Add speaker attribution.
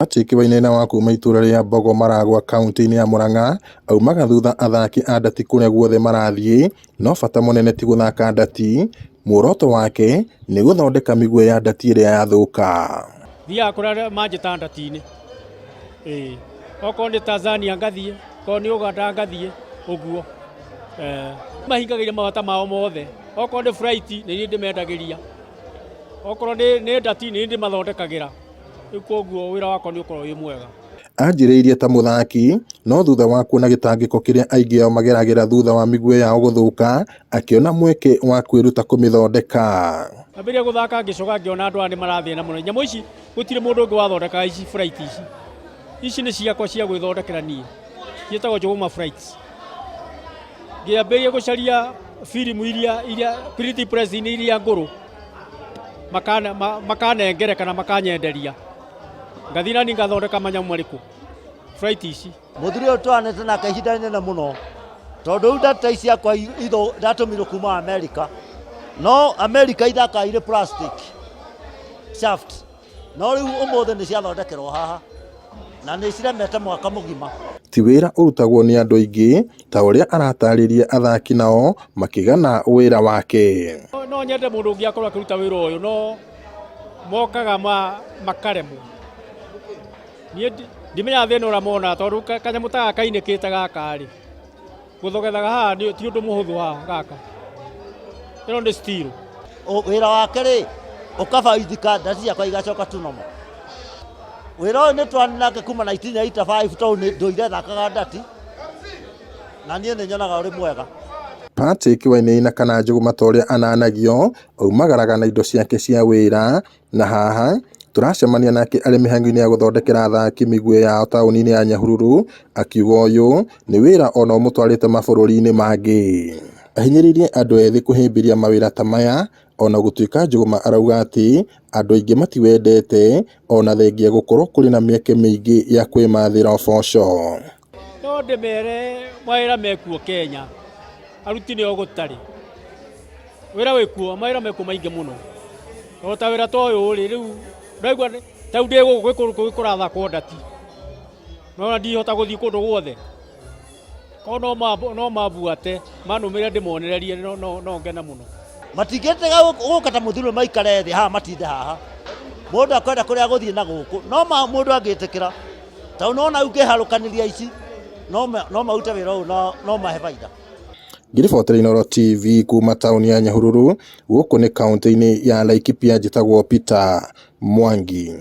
Speaker 1: Patrick Wainaina wa kuma itura ria Mbogo Maragwa kaunti-ini ya Murang'a aumaga thutha athaki a Ndati kuria guothe marathie no bata munene ti guthaka Ndati, muoroto wake ni guthondeka migwe ya Ndati iria yathuka.
Speaker 2: Thia kuria manjita Ndati-ini oko ni Tanzania ngathie ko ni Uganda ngathie uguo mahingagiria mabata mao mothe oko ni flight ni ndimendagiria oko ni Ndati ni ndimathondekagira ikoguo wira wako ni ukorwo wi mwega.
Speaker 1: Anjiriirie ta muthaki no thutha wa kuona gitangiko kiria aingi ao mageragira thutha wa migwe yao guthuka akiona mweke wa kwiruta kumithondeka.
Speaker 2: Ambiria guthaka ngicoka ngiona andu ani marathie na muno nyamo ici gutire mundu ungi wathondeka ici flight ici ni ciakwa cia gwithondekera nie cietagwo Jogoma Flights. Ngiambiria gucaria filimu iria Pretty Press iria nguru makanengere kana makanyenderia ngathina ni ngathondeka manyamu mariku flight ici.
Speaker 3: Muthuri uyu twanete nake ihinda inene muno tondu ndata ici akwa itho ndatumirwo kuma America, no America ithakaire plastic shaft no riu umuthe ni ciathondekerwo haha na ni ciremete mwaka mugima.
Speaker 1: Ti wira urutagwo ni andu aingi ta uria aratariria athaki nao makigana wira wake.
Speaker 2: No nyende mundu ungi akorwo akiruta wira uyu no mokaga makaremwo nie ndimenya thina ura mona tondu kanyamu ta kainikite gaka ri guthogethaga haha ti undu muhuthu haha gaka ino ni steel
Speaker 3: wira wake ri ukabaithika Ndati ciakwa igacoka tunomo. Wira uyu ni twaninake kuma 1985 tondu nduire thakaga Ndati na nie ni nyonaga uri mwega.
Speaker 1: Patrick Wainaina kana Jogoma toria ananagio aumagaraga na indo ciake cia wira na haha turacemania nake ari mihango-ini ya guthondekera athaki migwe yao tauni-ini ya Nyahururu akiuga uyu ni wira ona umutwarite mabururi-ini mangi. Ahinyiririe andu ethi kuhimbiria mawira ta maya ona gutuika Jogoma arauga ati andu aingi matiwendete ona thengia gukorwo kuri na mieke mingi ya kwimathira uboco.
Speaker 2: No ndimere mawira mekuo Kenya aruti ni ogutari wira wikuo mawira mekuo maingi muno no ta wira to uyu ri riu ndaigua ta ndi gukuratha kwa Ndati no ndihota guthii kundu guothe ko no mabuate manumire ndimonererie no ngena muno.
Speaker 3: Matingitega guka ta muthuri maikare thi haha matinde haha mundu akwenda kuria guthii na guku no mundu angitikira ta unaona ukiharukaniria ici no maute wira uyu no mahe baida.
Speaker 1: Ngiribotera Inooro TV kuma tauni ya Nyahururu guku ni kaunti-ini ya Laikipia njitagwo Peter Mwangi.